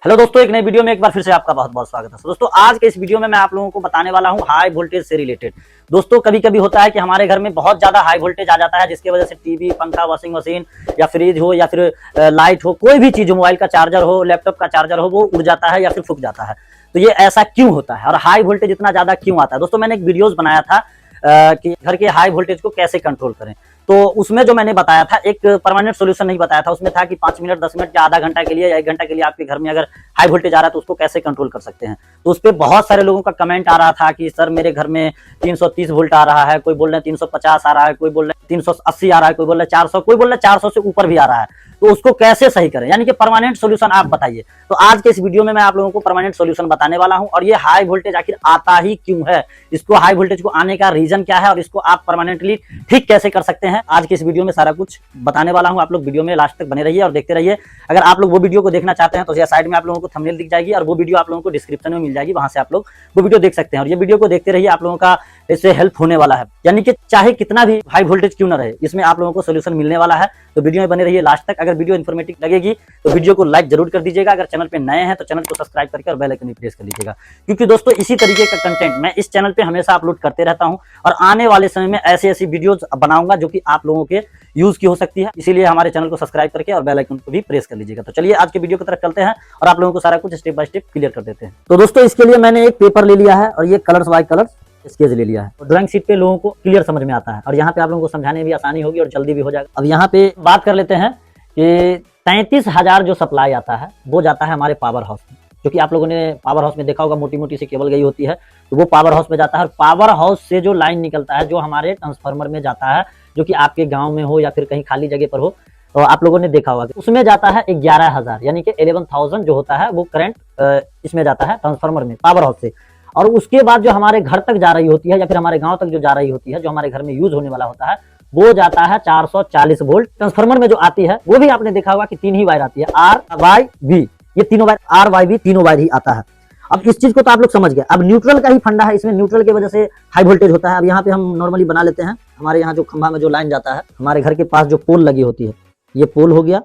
Hello दोस्तों, एक नई वीडियो में एक बार फिर से आपका बहुत बहुत स्वागत है। दोस्तों आज के इस वीडियो में मैं आप लोगों को बताने वाला हूं हाई वोल्टेज से रिलेटेड। दोस्तों कभी कभी होता है कि हमारे घर में बहुत ज्यादा हाई वोल्टेज आ जाता है, जिसकी वजह से टीवी, पंखा, वॉशिंग मशीन या फ्रिज हो या फिर लाइट हो, कोई भी चीज हो, मोबाइल का चार्जर हो, लैपटॉप का चार्जर हो, वो उड़ जाता है या फिर फूक जाता है। तो ये ऐसा क्यों होता है और हाई वोल्टेज इतना ज्यादा क्यों आता है? दोस्तों मैंने एक वीडियोज बनाया था कि घर के हाई वोल्टेज को कैसे कंट्रोल करें। तो उसमें जो मैंने बताया था, एक परमानेंट सॉल्यूशन नहीं बताया था, उसमें था कि 5 मिनट, 10 मिनट या आधा घंटा के लिए या 1 घंटा के लिए आपके घर में अगर हाई वोल्टेज आ रहा है तो उसको कैसे कंट्रोल कर सकते हैं। तो उस पर बहुत सारे लोगों का कमेंट आ रहा था कि सर मेरे घर में 330 वोल्ट आ रहा है, कोई बोल रहे हैं 350 आ रहा है, कोई बोल रहे हैं 380 आ रहा है, कोई बोल रहे हैं 400, कोई बोल रहे हैं 400 से ऊपर भी आ रहा है। तो उसको कैसे सही करें, यानी कि परमानेंट सॉल्यूशन आप बताइए। तो आज के इस वीडियो में मैं आप लोगों को परमानेंट सॉल्यूशन बताने वाला हूं, और ये हाई वोल्टेज आखिर आता ही क्यों है, इसको हाई वोल्टेज को आने का रीजन क्या है और इसको आप परमानेंटली ठीक कैसे कर सकते हैं। आज के इस वीडियो में सारा कुछ बताने वाला हूं। आप लोग वीडियो में लास्ट तक बने रहिए और देखते रहिए। अगर आप लोग वो वीडियो को देखना चाहते हैं तो साइड में आप लोगों को थंबनेल दिख जाएगी और वो वीडियो आप लोगों को डिस्क्रिप्शन में मिल जाएगी, वहां से आप लोग वो वीडियो देख सकते हैं। और ये वीडियो को देखते रहिए, आप लोगों का इससे हेल्प होने वाला है, यानी कि चाहे कितना भी हाई वोल्टेज क्यों ना रहे, इसमें आप लोगों को सोल्यूशन मिलने वाला है। तो वीडियो में बने रहिए लास्ट तक। अगर वीडियो इन्फॉर्मेटिव लगेगी तो वीडियो को लाइक जरूर कर दीजिएगा। अगर चैनल पे नए हैं तो चैनल को सब्सक्राइब करके और बेल आइकन भी प्रेस कर लीजिएगा, क्योंकि दोस्तों इसी तरीके का कंटेंट मैं इस चैनल पे हमेशा अपलोड करते रहता हूं और आने वाले समय में ऐसी ऐसी वीडियोस बनाऊंगा जो कि आप लोगों के यूज की हो सकती है। इसीलिए हमारे चैनल को सब्सक्राइब करके और बेल आइकन को भी प्रेस कर लीजिएगा। तो चलिए आज के वीडियो की तरफ चलते हैं और आप लोगों को सारा कुछ स्टेप बाय स्टेप क्लियर कर देते हैं। तो दोस्तों इसके लिए मैंने एक पेपर ले लिया है और ये कलर्स बाय कलर्स स्केच ले लिया है। तो ड्राइंग शीट पे लोगों को क्लियर समझ में आता है और यहाँ पे आप लोगों को समझाने में भी आसानी होगी और जल्दी भी हो जाएगा। अब यहाँ पे बात कर लेते हैं कि 33,000 जो सप्लाई आता है वो जाता है हमारे पावर हाउस में, क्योंकि आप लोगों ने पावर हाउस में देखा होगा मोटी मोटी सी केबल गई होती है, तो वो पावर हाउस में जाता है। और पावर हाउस से जो लाइन निकलता है जो हमारे ट्रांसफार्मर में जाता है, जो कि आपके गाँव में हो या फिर कहीं खाली जगह पर हो, तो आप लोगों ने देखा होगा उसमें जाता है 11,000, यानी कि 11,000 जो होता है वो करंट इसमें जाता है ट्रांसफार्मर में पावर हाउस से। और उसके बाद जो हमारे घर तक जा रही होती है या फिर हमारे गांव तक जो जा रही होती है, जो हमारे घर में यूज होने वाला होता है, वो जाता है 440 वोल्ट। ट्रांसफार्मर में जो आती है वो भी आपने देखा होगा कि 3 ही वायर आती है, आर वाई वी, ये तीनों वायर, आर वाई वी तीनों वायर ही आता है। अब इस चीज को तो आप लोग समझ गए। अब न्यूट्रल का ही फंडा है, इसमें न्यूट्रल की वजह से हाई वोल्टेज होता है। अब यहाँ पे हम नॉर्मली बना लेते हैं, हमारे यहाँ जो खंभा में जो लाइन जाता है, हमारे घर के पास जो पोल लगी होती है, ये पोल हो गया,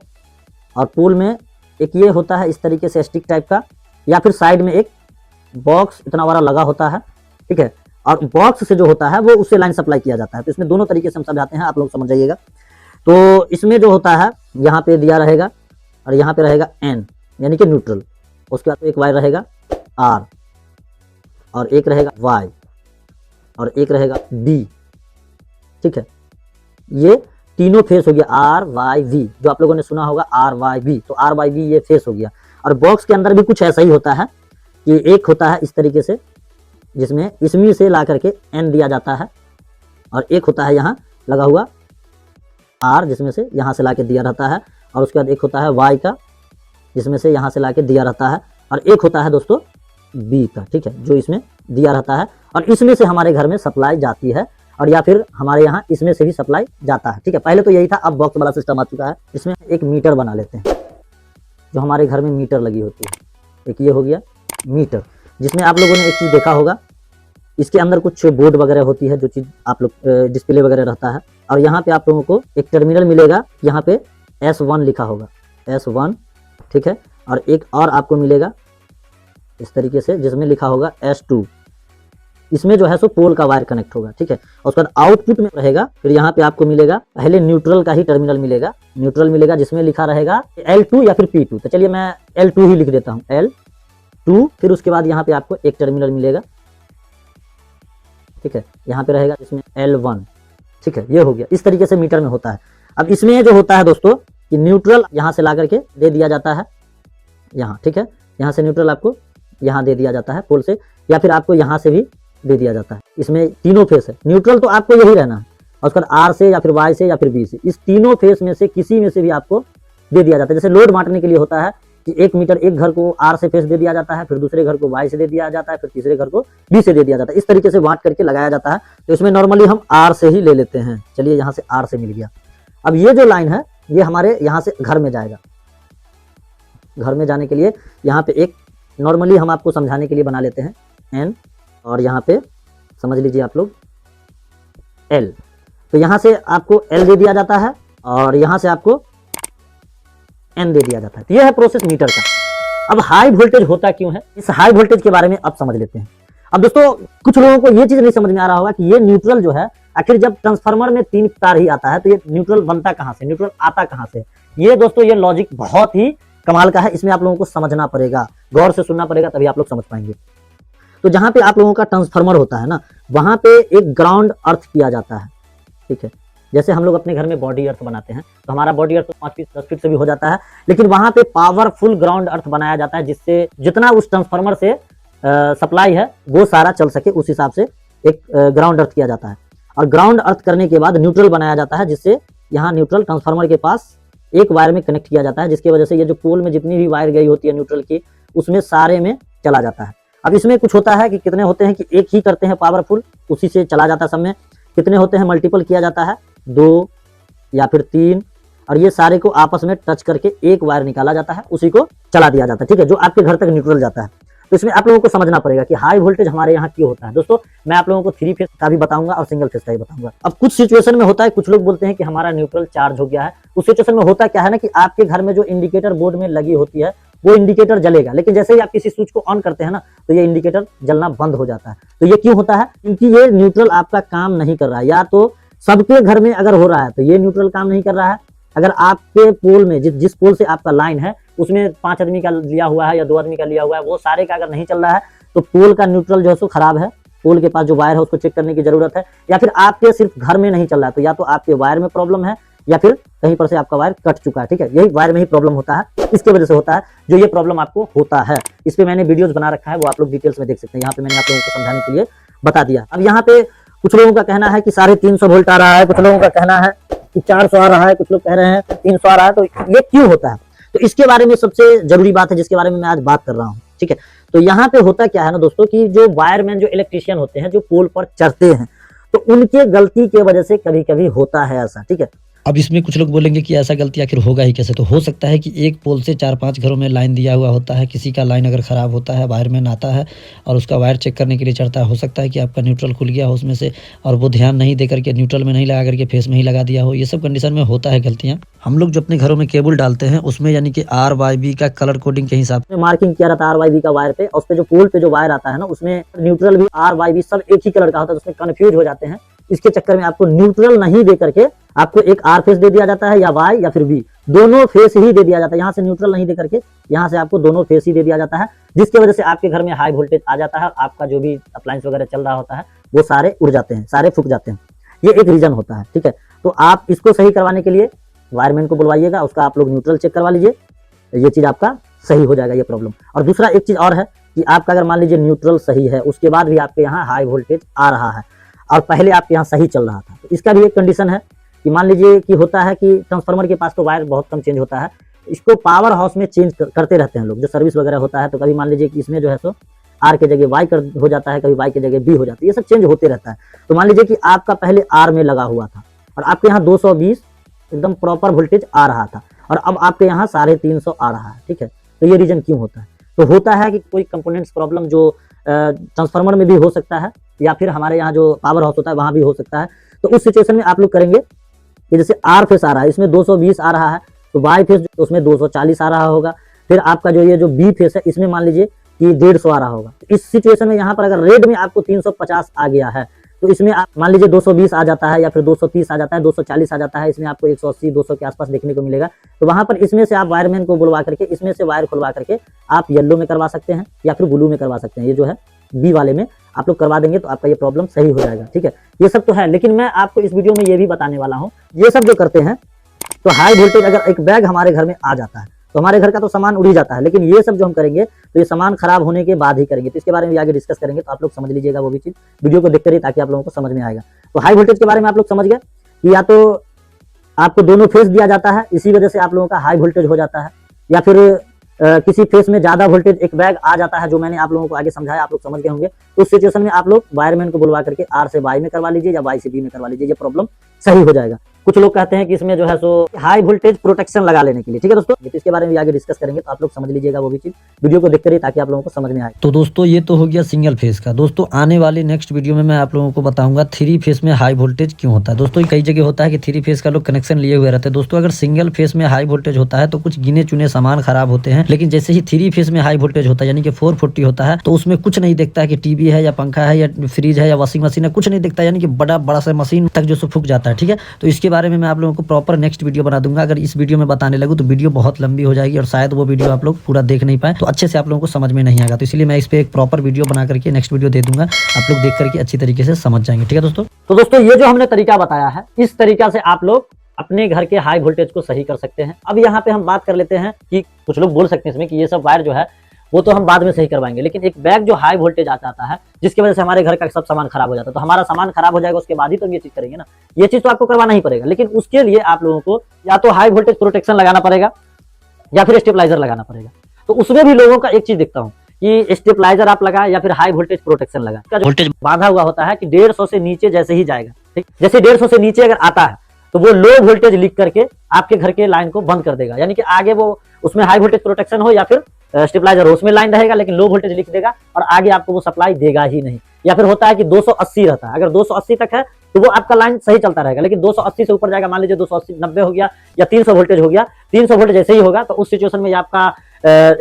और पोल में एक ये होता है इस तरीके से स्टिक टाइप का, या फिर साइड में एक बॉक्स इतना बड़ा लगा होता है, ठीक है। और बॉक्स से जो होता है वो उससे लाइन सप्लाई किया जाता है। तो इसमें दोनों तरीके से हम समझाते हैं, आप लोग समझ जाइएगा। तो इसमें जो होता है यहाँ पे दिया रहेगा और यहाँ पे रहेगा एन, यानी कि न्यूट्रल। उसके बाद एक वायर रहेगा आर, और एक रहेगा वाई, और एक रहेगा बी, ठीक है। ये तीनों फेस हो गया, आर वाई वी, जो आप लोगों ने सुना होगा आर वाई वी। तो आर वाई वी ये फेस हो गया। और बॉक्स के अंदर भी कुछ ऐसा ही होता है कि एक होता है इस तरीके से, जिसमें इसमें से ला करके एन दिया जाता है, और एक होता है यहाँ लगा हुआ आर, जिसमें से यहाँ से ला के दिया रहता है। और उसके बाद एक होता है वाई का, जिसमें से यहाँ से ला के दिया रहता है। और एक होता है दोस्तों बी का, ठीक है, जो इसमें दिया रहता है। और इसमें से हमारे घर में सप्लाई जाती है, और या फिर हमारे यहाँ इसमें से भी सप्लाई जाता है, ठीक है। पहले तो यही था, अब बॉक्स वाला सिस्टम आ चुका है। इसमें एक मीटर बना लेते हैं, जो हमारे घर में मीटर लगी होती है। एक ये हो गया मीटर, जिसमें आप लोगों ने एक चीज़ देखा होगा, इसके अंदर कुछ बोर्ड वगैरह होती है, जो चीज़ आप लोग डिस्प्ले वगैरह रहता है। और यहाँ पे आप लोगों को एक टर्मिनल मिलेगा, यहाँ पे S1 लिखा होगा, S1, ठीक है। और एक और आपको मिलेगा इस तरीके से, जिसमें लिखा होगा S2। इसमें जो है सो पोल का वायर कनेक्ट होगा, ठीक है। और उसके बाद आउटपुट में रहेगा, फिर यहाँ पे आपको मिलेगा पहले न्यूट्रल का ही टर्मिनल मिलेगा, न्यूट्रल मिलेगा, जिसमें लिखा रहेगा L2 या फिर P2। तो चलिए मैं L2 ही लिख देता हूँ, L2। फिर उसके बाद यहाँ पे आपको एक टर्मिनल मिलेगा, ठीक है, यहाँ पे रहेगा जिसमें L1, ठीक है। ये हो गया, इस तरीके से मीटर में होता है। अब इसमें जो होता है दोस्तों कि न्यूट्रल यहाँ से ला करके दे दिया जाता है यहाँ, ठीक है। यहाँ से न्यूट्रल आपको यहाँ दे दिया जाता है पोल से, या फिर आपको यहाँ से भी दे दिया जाता है। इसमें तीनों फेस है, न्यूट्रल तो आपको यही रहना है, और उसके बाद आर से या फिर वाई से या फिर बी से, इस तीनों फेस में से किसी में से भी आपको दे दिया जाता है। जैसे लोड बांटने के लिए होता है कि 1 मीटर एक घर को आर से फेस दे दिया जाता है, फिर दूसरे घर को वाई से दे दिया जाता है, फिर तीसरे घर को बी से दे दिया जाता है। इस तरीके से बांट करके लगाया जाता है। तो इसमें नॉर्मली हम आर से ही ले लेते हैं। चलिए यहाँ से आर से मिल गया। अब ये जो लाइन है ये हमारे यहाँ से घर में जाएगा। घर में जाने के लिए यहाँ पे एक नॉर्मली हम आपको समझाने के लिए बना लेते हैं एन, और यहाँ पे समझ लीजिए आप लोग एल। तो यहाँ से आपको एल दे दिया जाता है और यहाँ से आपको एन दे दिया जाता है। तो यह है प्रोसेस मीटर का। अब हाई वोल्टेज होता क्यों है, इस हाई वोल्टेज के बारे में अब समझ लेते हैं। अब दोस्तों कुछ लोगों को ये चीज नहीं समझ में आ रहा होगा कि ये न्यूट्रल जो है, आखिर जब ट्रांसफार्मर में 3 तार ही आता है तो ये न्यूट्रल बनता कहां से, न्यूट्रल आता कहां से। ये दोस्तों ये लॉजिक बहुत ही कमाल का है, इसमें आप लोगों को समझना पड़ेगा, गौर से सुनना पड़ेगा, तभी आप लोग समझ पाएंगे। तो जहां पे आप लोगों का ट्रांसफार्मर होता है ना, वहां पे एक ग्राउंड अर्थ किया जाता है, ठीक है। जैसे हम लोग अपने घर में बॉडी अर्थ बनाते हैं तो हमारा बॉडी अर्थ 5 फीट 10 फीट से भी हो जाता है, लेकिन वहां पे पावरफुल ग्राउंड अर्थ बनाया जाता है, जिससे जितना उस ट्रांसफार्मर से सप्लाई है वो सारा चल सके, उस हिसाब से एक ग्राउंड अर्थ किया जाता है। और ग्राउंड अर्थ करने के बाद न्यूट्रल बनाया जाता है, जिससे यहाँ न्यूट्रल ट्रांसफार्मर के पास एक वायर में कनेक्ट किया जाता है, जिसकी वजह से ये जो पोल में जितनी भी वायर गई होती है न्यूट्रल की, उसमें सारे में चला जाता है। अब इसमें कुछ होता है कि कितने होते हैं कि एक ही करते हैं पावरफुल, उसी से चला जाता है सब में। कितने होते हैं मल्टीपल किया जाता है, 2 या फिर 3, और ये सारे को आपस में टच करके एक वायर निकाला जाता है, उसी को चला दिया जाता है, ठीक है, जो आपके घर तक न्यूट्रल जाता है। तो इसमें आप लोगों को समझना पड़ेगा कि हाई वोल्टेज हमारे यहाँ क्यों होता है। दोस्तों मैं आप लोगों को 3 फेज का भी बताऊंगा और सिंगल फेज का भी बताऊंगा। अब कुछ सिचुएशन में होता है, कुछ लोग बोलते हैं कि हमारा न्यूट्रल चार्ज हो गया है। उस सिचुएशन में होता क्या है ना कि आपके घर में जो इंडिकेटर बोर्ड में लगी होती है वो इंडिकेटर जलेगा, लेकिन जैसे ही आप किसी स्विच को ऑन करते हैं ना तो ये इंडिकेटर जलना बंद हो जाता है। तो ये क्यों होता है, क्योंकि ये न्यूट्रल आपका काम नहीं कर रहा है। या तो सबके घर में अगर हो रहा है तो ये न्यूट्रल काम नहीं कर रहा है, अगर आपके पोल में जिस पोल से आपका लाइन है उसमें 5 आदमी का लिया हुआ है या 2 आदमी का लिया हुआ है, वो सारे का अगर नहीं चल रहा है तो पोल का न्यूट्रल जो है सो खराब है। पोल के पास जो वायर है उसको चेक करने की जरूरत है। या फिर आपके सिर्फ घर में नहीं चल रहा है तो या तो आपके वायर में प्रॉब्लम है या फिर कहीं पर से आपका वायर कट चुका है, ठीक है, यही वायर में ही प्रॉब्लम होता है, इसके वजह से होता है जो ये प्रॉब्लम आपको होता है। इस पे मैंने वीडियोस बना रखा है, वो आप लोग डिटेल्स में देख सकते हैं। यहाँ पे मैंने आप लोगों को समझाने के लिए बता दिया। अब यहाँ पे कुछ लोगों का कहना है कि 350 वोल्ट आ रहा है, कुछ लोगों का कहना है कि 400 आ रहा है, कुछ लोग कह रहे हैं 300 आ रहा है। तो ये क्यों होता है, तो इसके बारे में सबसे जरूरी बात है जिसके बारे में मैं आज बात कर रहा हूँ, ठीक है। तो यहाँ पे होता क्या है ना दोस्तों कि जो वायरमैन, जो इलेक्ट्रिशियन होते हैं, जो पोल पर चढ़ते हैं, तो उनके गलती के वजह से कभी कभी होता है ऐसा, ठीक है। अब इसमें कुछ लोग बोलेंगे कि ऐसा गलती आखिर होगा ही कैसे। तो हो सकता है कि एक पोल से 4-5 घरों में लाइन दिया हुआ होता है, किसी का लाइन अगर ख़राब होता है, वायरमैन आता है और उसका वायर चेक करने के लिए चढ़ता है। हो सकता है कि आपका न्यूट्रल खुल गया हो उसमें से, और वो ध्यान नहीं दे करके न्यूट्रल में नहीं लगा करके फेस में ही लगा दिया हो। ये सब कंडीशन में होता है गलतियाँ। हम लोग जो अपने घरों में केबल डालते हैं उसमें यानी कि RYB का कलर कोडिंग के हिसाब से मार्किंग किया रहता है RYB का वायर पे, और उस पे जो पोल पे जो वायर आता है ना उसमें न्यूट्रल भी RYB सब एक ही कलर का होता है, उसमें कंफ्यूज हो जाते हैं। इसके चक्कर में आपको न्यूट्रल नहीं दे करके आपको एक R फेस दे दिया जाता है, या Y या फिर B, दोनों फेस ही दे दिया जाता है। यहाँ से न्यूट्रल नहीं दे करके यहाँ से आपको दोनों फेस ही दे दिया जाता है, जिसकी वजह से आपके घर में हाई वोल्टेज आ जाता है। आपका जो भी अप्लायंस वगैरह चल रहा होता है वो सारे उड़ जाते हैं, सारे फूक जाते हैं। ये एक रीजन होता है, ठीक है। तो आप इसको सही करवाने के लिए वायरमैन को बुलवाइएगा, उसका आप लोग न्यूट्रल चेक करवा लीजिए, ये चीज आपका सही हो जाएगा ये प्रॉब्लम। और दूसरा एक चीज और है कि आपका अगर मान लीजिए न्यूट्रल सही है, उसके बाद भी आपके यहाँ हाई वोल्टेज आ रहा है और पहले आपके यहाँ सही चल रहा था, तो इसका भी एक कंडीशन है कि मान लीजिए कि होता है कि ट्रांसफार्मर के पास तो वायर बहुत कम चेंज होता है, इसको पावर हाउस में चेंज करते रहते हैं लोग, जो सर्विस वगैरह होता है। तो कभी मान लीजिए कि इसमें जो है सो R के जगह Y कर हो जाता है, कभी Y के जगह B हो जाता है, ये सब चेंज होते रहता है। तो मान लीजिए कि आपका पहले R में लगा हुआ था और आपके यहाँ 220 एकदम प्रॉपर वोल्टेज आ रहा था, और अब आपके यहाँ 350 आ रहा है, ठीक है। तो ये रीजन क्यों होता है, तो होता है कि कोई कंपोनेंट्स प्रॉब्लम जो ट्रांसफार्मर में भी हो सकता है, या फिर हमारे यहाँ जो पावर हाउस होता है वहां भी हो सकता है। तो उस सिचुएशन में आप लोग करेंगे कि जैसे R फेस आ रहा है, इसमें 220 आ रहा है, तो Y फेस उसमें 240 आ रहा होगा। फिर आपका जो ये जो B फेस है इसमें मान लीजिए कि 150 आ रहा होगा। इस सिचुएशन में यहाँ पर अगर रेड में आपको 350 आ गया है, तो इसमें आप मान लीजिए 220 आ जाता है, या फिर 230 आ जाता है, 240 आ जाता है, इसमें आपको 180 200 के आसपास देखने को मिलेगा। तो वहां पर इसमें से आप वायरमैन को बुलवा करके इसमें से वायर खुलवा करके आप येलो में करवा सकते हैं या फिर ब्लू में करवा सकते हैं। ये जो है B वाले में आप लोग करवा देंगे तो आपका ये प्रॉब्लम सही हो जाएगा, ठीक है। ये सब तो है, लेकिन मैं आपको इस वीडियो में ये भी बताने वाला हूँ, ये सब जो करते हैं तो हाई वोल्टेज अगर एक बैग हमारे घर में आ जाता है तो हमारे घर का तो सामान उड़ ही जाता है, लेकिन ये सब जो हम करेंगे तो ये सामान खराब होने के बाद ही करेंगे। तो इसके बारे में भी आगे डिस्कस करेंगे, तो आप लोग समझ लीजिएगा वो भी चीज वीडियो को देखकर ही, ताकि आप लोगों को समझ में आएगा। तो हाई वोल्टेज के बारे में आप लोग समझ गए कि या तो आपको दोनों फेस दिया जाता है, इसी वजह से आप लोगों का हाई वोल्टेज हो जाता है, या फिर किसी फेस में ज्यादा वोल्टेज एक बैग आ जाता है, जो मैंने आप लोगों को आगे समझाया, आप लोग समझ गए होंगे। तो उस सिचुएशन में आप लोग वायरमैन को बुलवा करके R से Y में करवा लीजिए या Y से B में करवा लीजिए, ये प्रॉब्लम सही हो जाएगा। कुछ लोग कहते हैं कि इसमें जो है सो हाई वोल्टेज प्रोटेक्शन लगा लेने के लिए। ठीक है दोस्तों, तो इसके बारे में भी आगे डिस्कस करेंगे, तो आप लोग समझ लीजिएगा वो भी चीज वीडियो को देखकर ही, ताकि आप लोगों को समझ में आए। तो दोस्तों ये तो हो गया सिंगल फेस का। दोस्तों आने वाले नेक्स्ट वीडियो में मैं आप लोगों को बताऊंगा 3 फेस में हाई वोल्टेज क्यों होता है। दोस्तों कई जगह होता है कि 3 फेस का लोग कनेक्शन लिए हुए रहते हैं। दोस्तों अगर सिंगल फेस में हाई वोल्टेज होता है तो कुछ गिने चुने सामान खराब होते हैं, लेकिन जैसे ही 3 फेस में हाई वोल्टेज होता है यानी कि 440 होता है, तो उसमें कुछ नहीं दिखता है कि टीवी है या पंखा है या फ्रिज है या वॉशिंग मशीन है, कुछ नहीं दिखता, यानी कि बड़ा बड़ा सा मशीन तक जो सो फूक जाता है। ठीक है, तो इसके बारे में मैं आप लोगों को प्रॉपर नेक्स्ट वीडियो बना दूंगा। अगर इस वीडियो में बताने लगूँ तो वीडियो बहुत लंबी हो जाएगी और शायद वो वीडियो आप लोग पूरा देख नहीं पाए, तो अच्छे से आप लोगों को समझ में नहीं आएगा। तो इसलिए मैं इस पे एक प्रॉपर वीडियो बना करके नेक्स्ट वीडियो दे दूंगा, आप लोग देख करके अच्छी तरीके से समझ जाएंगे। ठीक है दोस्तों, तो दोस्तों ये जो हमने तरीका बताया है, इस तरीका से आप लोग अपने घर के हाई वोल्टेज को सही कर सकते हैं। अब यहाँ पे हम बात कर लेते हैं कि कुछ लोग बोल सकते हैं इसमें कि ये सब वायर जो है वो तो हम बाद में सही करवाएंगे, लेकिन एक बैग जो हाई वोल्टेज आ जाता है जिसकी वजह से हमारे घर का सब सामान खराब हो जाता है, तो हमारा सामान खराब हो जाएगा, उसके बाद ही तो हम ये चीज करेंगे ना। ये चीज तो आपको करवाना ही पड़ेगा, लेकिन उसके लिए आप लोगों को या तो हाई वोल्टेज प्रोटेक्शन लगाना पड़ेगा या फिर स्टेबलाइजर लगाना पड़ेगा। तो उसमें भी लोगों का एक चीज देखता हूँ कि स्टेबलाइजर आप लगाए या फिर हाई वोल्टेज प्रोटेक्शन लगाए, इसका वोल्टेज बांधा हुआ होता है कि 150 से नीचे जैसे ही जाएगा, ठीक, जैसे 150 से नीचे अगर आता है तो वो लो वोल्टेज लिख करके आपके घर के लाइन को बंद कर देगा, यानी कि आगे वो उसमें हाई वोल्टेज प्रोटेक्शन हो या फिर स्टेबलाइजर हो, उसमें लाइन रहेगा लेकिन लो वोल्टेज लिख देगा और आगे आपको वो सप्लाई देगा ही नहीं। या फिर होता है कि 280 रहता है, अगर 280 तक है तो वो आपका लाइन सही चलता रहेगा, लेकिन 280 से ऊपर जाएगा, मान लीजिए 280 90 हो गया या 300 वोल्टेज हो गया, 300 वोल्टेज जैसे ही होगा तो उस सिचुएशन में आपका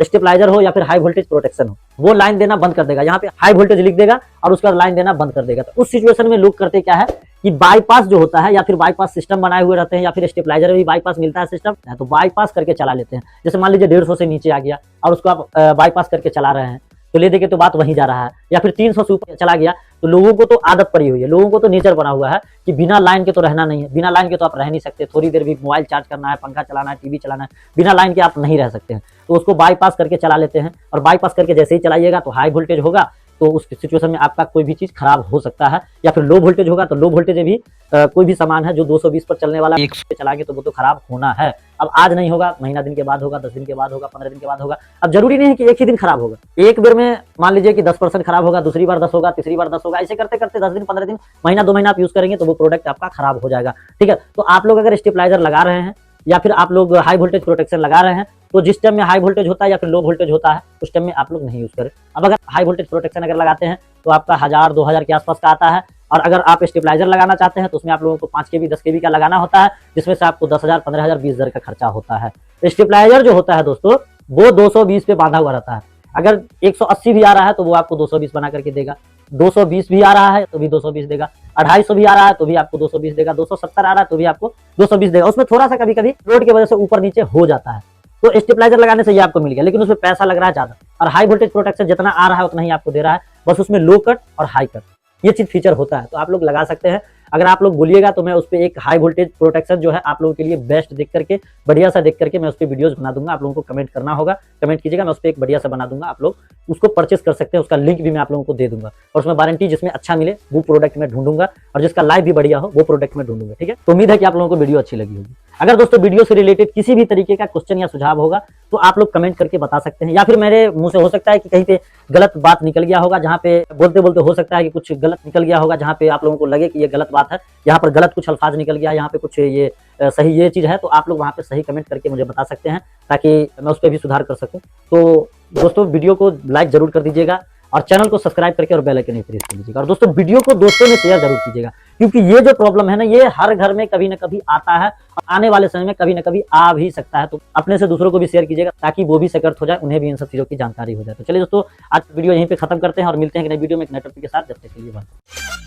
स्टेबलाइजर हो या फिर हाई वोल्टेज प्रोटेक्शन हो, वो लाइन देना बंद कर देगा, यहाँ पे हाई वोल्टेज लिख देगा और उसका लाइन देना बंद कर देगा। तो उस सिचुएशन में लोग करते क्या है कि बाईपास जो होता है या फिर बाईपास सिस्टम बनाए हुए रहते हैं, या फिर स्टेबलाइजर में भी बाईपास मिलता है सिस्टम, तो बाईपास करके चला लेते हैं। जैसे मान लीजिए 150 से नीचे आ गया और उसको आप बाईपास करके चला रहे हैं, तो ले देके तो बात वहीं जा रहा है, या फिर 300 से ऊपर चला गया तो लोगों को तो आदत पड़ी हुई है, लोगों को तो नेचर बना हुआ है कि बिना लाइन के तो रहना नहीं है, बिना लाइन के तो आप रह नहीं सकते, थोड़ी देर भी मोबाइल चार्ज करना है, पंखा चलाना है, टीवी चलाना है, बिना लाइन के आप नहीं रह सकते हैं, तो उसको बाईपास करके चला लेते हैं। और बाईपास करके जैसे ही चलाइएगा तो हाई वोल्टेज होगा, तो उस सिचुएशन में आपका कोई भी चीज खराब हो सकता है, या फिर लो वोल्टेज होगा तो लो वोल्टेज भी कोई भी सामान है जो 220 पर चलने वाला 100 पे चलाएंगे तो वो तो खराब होना है। अब आज नहीं होगा, महीना दिन के बाद होगा, 10 दिन के बाद होगा, 15 दिन के बाद होगा। अब जरूरी नहीं है कि एक ही दिन खराब होगा, एक बार में मान लीजिए कि 10% खराब होगा, दूसरी बार 10 होगा, तीसरी बार 10 होगा, ऐसे करते करते 10 दिन 15 दिन महीना 2 महीना आप यूज करेंगे तो वो प्रोडक्ट आपका खराब हो जाएगा। ठीक है, तो आप लोग अगर स्टेबलाइजर लगा रहे हैं या फिर आप लोग हाई वोल्टेज प्रोटेक्शन लगा रहे हैं, तो जिस टाइम में हाई वोल्टेज होता है या फिर लो वोल्टेज होता है उस टाइम में आप लोग नहीं यूज करें। अब अगर हाई वोल्टेज प्रोटेक्शन अगर लगाते हैं तो आपका 1000-2000 के आसपास का आता है, और अगर आप स्टेबलाइजर लगाना चाहते हैं तो उसमें आप लोगों को 5 kV 10 kV का लगाना होता है, जिसमें से आपको 10,000 15,000 20,000 का खर्चा होता है। स्टेबलाइजर जो होता है दोस्तों वो 220 पे बांधा हुआ रहता है, अगर 180 भी आ रहा है तो वो आपको 220 बना करके देगा, 220 भी आ रहा है तो भी 220 देगा, 250 भी आ रहा है तो भी आपको 220 देगा, 270 आ रहा है तो भी आपको 220 देगा। उसमें थोड़ा सा कभी कभी लोड की वजह से ऊपर नीचे हो जाता है, तो स्टेबलाइजर लगाने से ये आपको मिल गया, लेकिन उसमें पैसा लग रहा है ज्यादा, और हाई वोल्टेज प्रोटेक्शन जितना आ रहा है उतना ही आपको दे रहा है, बस उसमें लो कट और हाई कट ये चीज फीचर होता है, तो आप लोग लगा सकते हैं। अगर आप लोग बोलिएगा तो मैं उस पर एक हाई वोल्टेज प्रोटेक्शन जो है आप लोगों के लिए बेस्ट देख करके, बढ़िया सा देख करके मैं उस पर वीडियोस बना दूंगा, आप लोगों को कमेंट करना होगा, कमेंट कीजिएगा, मैं उस पर एक बढ़िया सा बना दूंगा, आप लोग उसको परचेस कर सकते हैं, उसका लिंक भी मैं आप लोगों को दे दूंगा, और उसमें वारंटी जिसमें अच्छा मिले वो प्रोडक्ट में ढूंढूंगा, और जिसका लाइफ भी बढ़िया हो वो प्रोडक्ट में ढूंढूंगा। ठीक है, तो उम्मीद है कि आप लोगों को वीडियो अच्छी लगी होगी। अगर दोस्तों वीडियो से रिलेटेड किसी भी तरीके का क्वेश्चन या सुझाव होगा तो आप लोग कमेंट करके बता सकते हैं, या फिर मेरे मुंह से हो सकता है कि कहीं पे गलत बात निकल गया होगा, जहाँ पे बोलते बोलते हो सकता है कि कुछ गलत निकल गया होगा, जहाँ पे आप लोगों को लगे कि ये गलत बात है, यहाँ पर गलत कुछ अल्फाज निकल गया, यहाँ पे कुछ ये सही ये चीज है, तो आप लोग वहाँ पे सही कमेंट करके मुझे बता सकते हैं ताकि मैं उस पर भी सुधार कर सकूं। तो दोस्तों वीडियो को लाइक जरूर कर दीजिएगा और चैनल को सब्सक्राइब करके और बेल आइकन प्रेस कर दीजिएगा, और दोस्तों वीडियो को दोस्तों में शेयर जरूर कीजिएगा, क्योंकि ये जो प्रॉब्लम है ना ये हर घर में कभी ना कभी आता है और आने वाले समय में कभी ना कभी आ भी सकता है, तो अपने से दूसरों को भी शेयर कीजिएगा ताकि वो भी सतर्क हो जाए, उन्हें भी इन सब चीजों की जानकारी हो जाए। तो चलिए दोस्तों आज वीडियो यहीं पे खत्म करते हैं और मिलते हैं एक नई वीडियो में एक नए टॉपिक के साथ, जब तक के लिए बाय।